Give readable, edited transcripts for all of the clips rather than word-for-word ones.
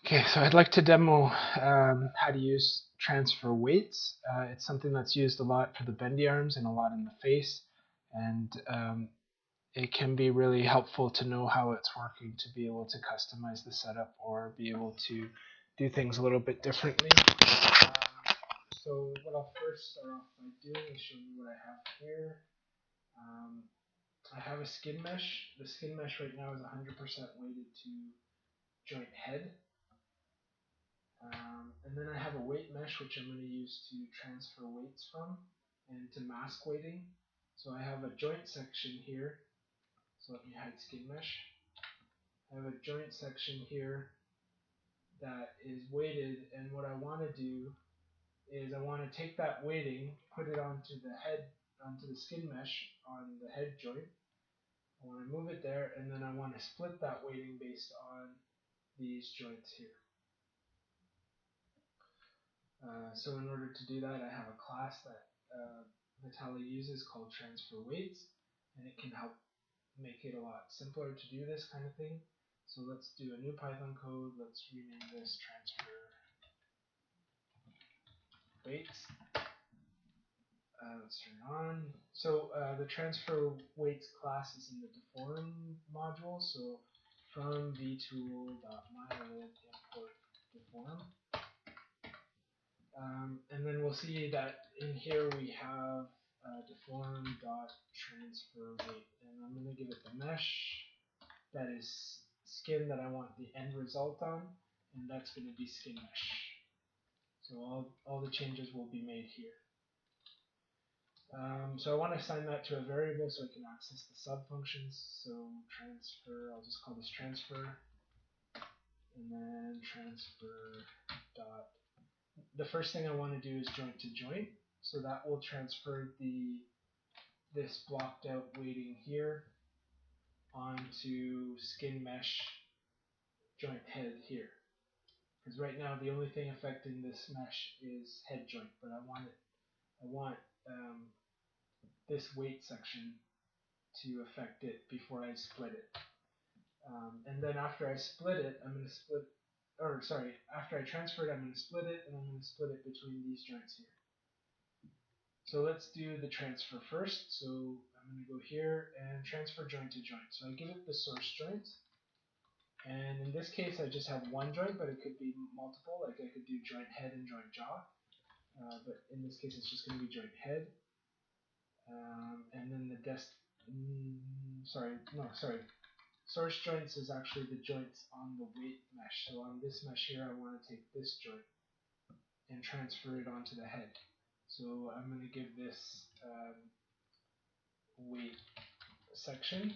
Okay, so I'd like to demo how to use TransferWeights. It's something that's used a lot for the bendy arms and a lot in the face, and it can be really helpful to know how it's working to be able to customize the setup or be able to do things a little bit differently. So what I'll first start off by doing is show you what I have here. I have a skin mesh. The skin mesh right now is 100% weighted to joint head. And then I have a weight mesh which I'm going to use to transfer weights from and to mask weighting. So I have a joint section here. So let me hide skin mesh. I have a joint section here that is weighted, and what I want to do is I want to take that weighting, put it onto the head, onto the skin mesh on the head joint. I want to move it there, and then I want to split that weighting based on these joints here. So in order to do that, I have a class that Vitaly uses called TransferWeights, and it can help make it a lot simpler to do this kind of thing. So let's do a new Python code. Let's rename this TransferWeights. Let's turn it on. So the TransferWeights class is in the deform module. So from vtool.myLid import deform. And then we'll see that in here we have deform.transferWeight, and I'm going to give it the mesh that is skin that I want the end result on, and that's going to be skin mesh. So all the changes will be made here. So I want to assign that to a variable so I can access the sub functions. So transfer, I'll just call this transfer, and then transfer dot. The first thing I want to do is joint to joint, so that will transfer this blocked out weighting here onto skin mesh joint head here. Because right now the only thing affecting this mesh is head joint, but I want this weight section to affect it before I split it. And then after I split it, after I transfer it, I'm going to split it, and I'm going to split it between these joints here. So let's do the transfer first. So I'm going to go here and transfer joint to joint. So I give it the source joint. And in this case, I just have one joint, but it could be multiple. Like I could do joint head and joint jaw. But in this case, it's just going to be joint head. And then the source joints is actually the joints on the weight mesh. So on this mesh here, I want to take this joint and transfer it onto the head. So I'm going to give this weight section,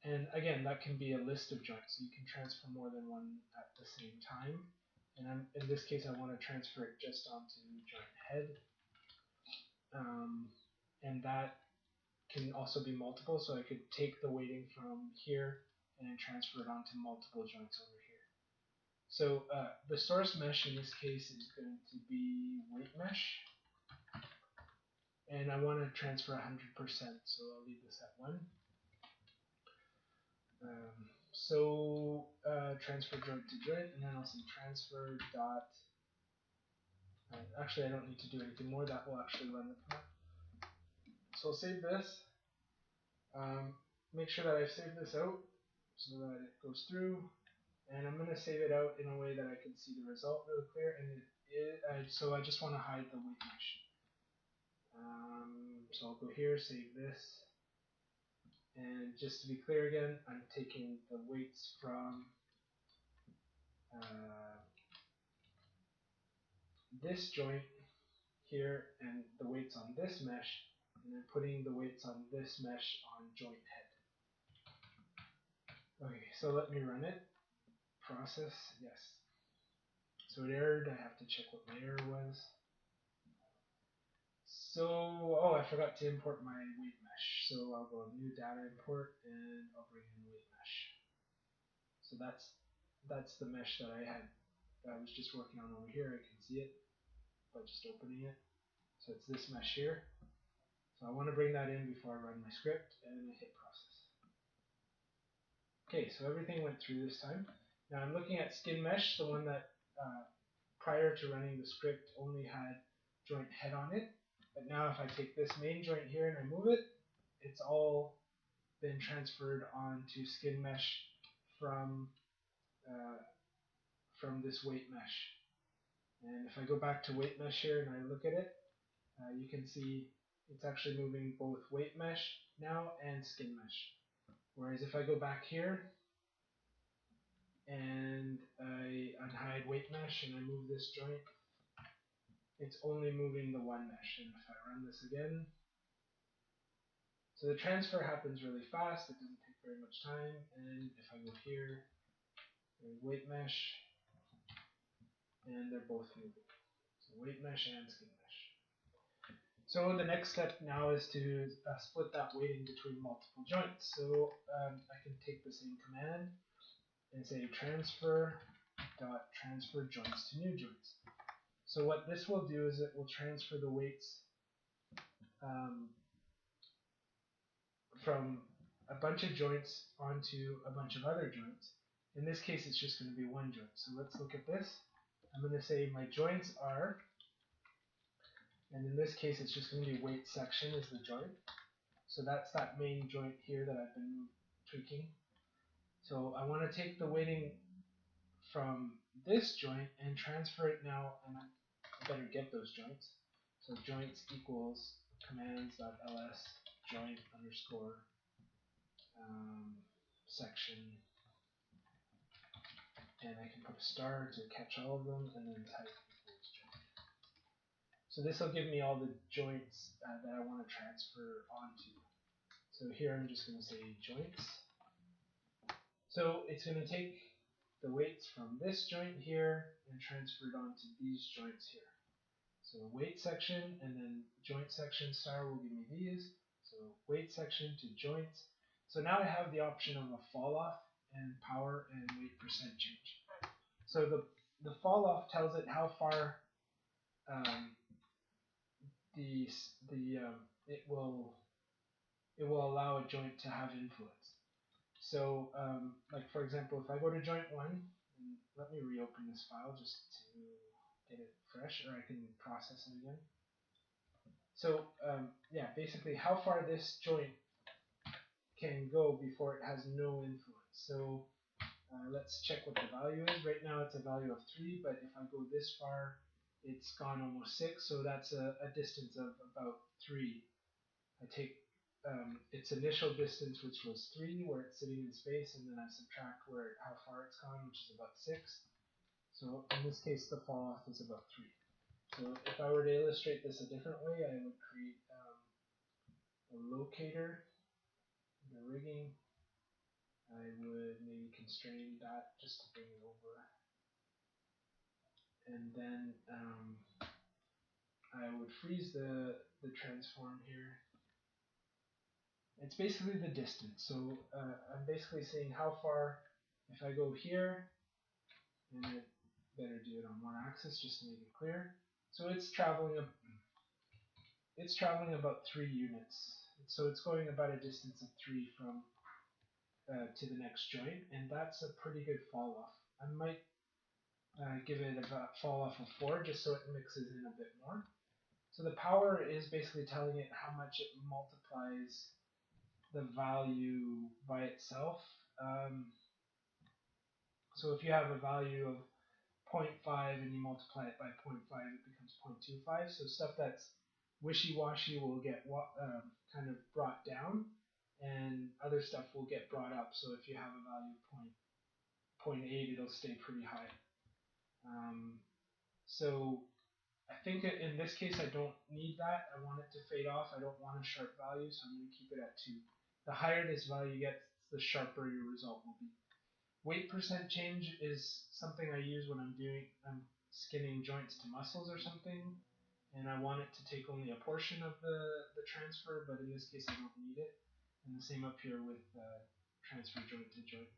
and again, that can be a list of joints, so you can transfer more than one at the same time. And in this case, I want to transfer it just onto joint head, and that can also be multiple, so I could take the weighting from here and transfer it onto multiple joints over here. So the source mesh in this case is going to be weight mesh, and I want to transfer 100%, so I'll leave this at 1. Transfer joint to joint, and then I'll say transfer dot. Actually, I don't need to do anything more. That will actually run the command. So I'll save this. Make sure that I've saved this out so that it goes through, and I'm going to save it out in a way that I can see the result really clear. And so I just want to hide the weight mesh. So I'll go here, save this, and just to be clear again, I'm taking the weights from this joint here and the weights on this mesh, and then putting the weights on this mesh on joint head. Okay, so let me run it. Process, yes. So it errored. I have to check what my error was. So, oh, I forgot to import my weight mesh. So I'll go new data import, and I'll bring in weight mesh. So that's the mesh that I was just working on over here. I can see it by just opening it. So it's this mesh here. So I want to bring that in before I run my script, and I hit process. Okay, so everything went through this time. Now I'm looking at skin mesh, the one that prior to running the script only had joint head on it. But now if I take this main joint here and I move it, it's all been transferred onto skin mesh from this weight mesh. And if I go back to weight mesh here and I look at it, you can see it's actually moving both weight mesh now and skin mesh. Whereas if I go back here and I unhide weight mesh and I move this joint, it's only moving the one mesh. And if I run this again, so the transfer happens really fast, it doesn't take very much time. And if I go here, there's weight mesh, and they're both moving. So weight mesh and skin mesh. So the next step now is to split that weighting between multiple joints. So I can take the same command and say transfer joints to new joints. So what this will do is it will transfer the weights from a bunch of joints onto a bunch of other joints. In this case, it's just going to be one joint. So let's look at this. I'm going to say my joints are, and in this case, it's just going to be weight section is the joint. So that's that main joint here that I've been tweaking. So I want to take the weighting from this joint and transfer it now, and I better get those joints. So joints equals commands.ls joint underscore section, and I can put a star to catch all of them, and then type equals joint. So this will give me all the joints that I want to transfer onto. So here I'm just going to say joints. So it's going to take the weights from this joint here and transfer it onto these joints here. So weight section and then joint section star will give me these. So weight section to joints. So now I have the option of a fall off and power and weight percent change. So the fall off tells it how far it will allow a joint to have influence. So like for example, if I go to joint 1, and let me reopen this file just to get it fresh, or I can process it again. So yeah, basically how far this joint can go before it has no influence. So let's check what the value is. Right now it's a value of 3, but if I go this far, it's gone almost 6, so that's a distance of about 3. I take its initial distance, which was 3, where it's sitting in space, and then I subtract how far it's gone, which is about 6. So in this case, the fall off is about 3. So if I were to illustrate this a different way, I would create a locator, the rigging. I would maybe constrain that just to bring it over. And then I would freeze the transform here. It's basically the distance. So I'm basically saying how far, if I go here, and I better do it on one axis just to make it clear. So it's traveling about 3 units. So it's going about a distance of 3 from to the next joint, and that's a pretty good fall off. I might give it a fall off of 4 just so it mixes in a bit more. So the power is basically telling it how much it multiplies the value by itself. So if you have a value of 0.5 and you multiply it by 0.5, it becomes 0.25. So stuff that's wishy-washy will get kind of brought down, and other stuff will get brought up. So if you have a value of 0.8, it'll stay pretty high. So I think in this case I don't need that. I want it to fade off. I don't want a sharp value, so I'm going to keep it at 2. The higher this value gets, the sharper your result will be. Weight percent change is something I use when I'm skinning joints to muscles or something, and I want it to take only a portion of the transfer, but in this case I don't need it. And the same up here with transfer joint to joint.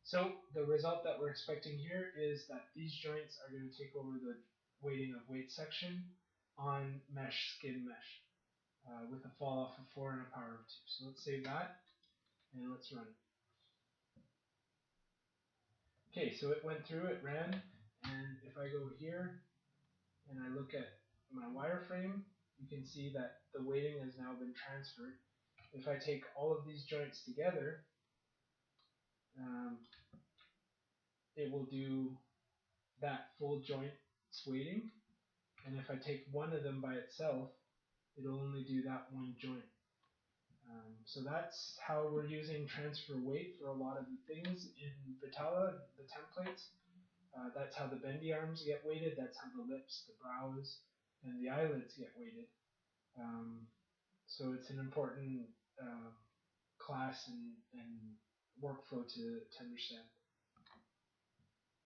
So the result that we're expecting here is that these joints are going to take over the weighting of weight section on mesh skin mesh with a fall off of 4 and a power of 2. So let's save that and let's run it. Okay, so it went through, it ran, and if I go here and I look at my wireframe, you can see that the weighting has now been transferred. If I take all of these joints together, it will do that full joint's weighting, and if I take one of them by itself, it'll only do that one joint. So that's how we're using transfer weight for a lot of the things in Vitala, the templates. That's how the bendy arms get weighted. That's how the lips, the brows, and the eyelids get weighted. Um, so it's an important class and workflow to understand.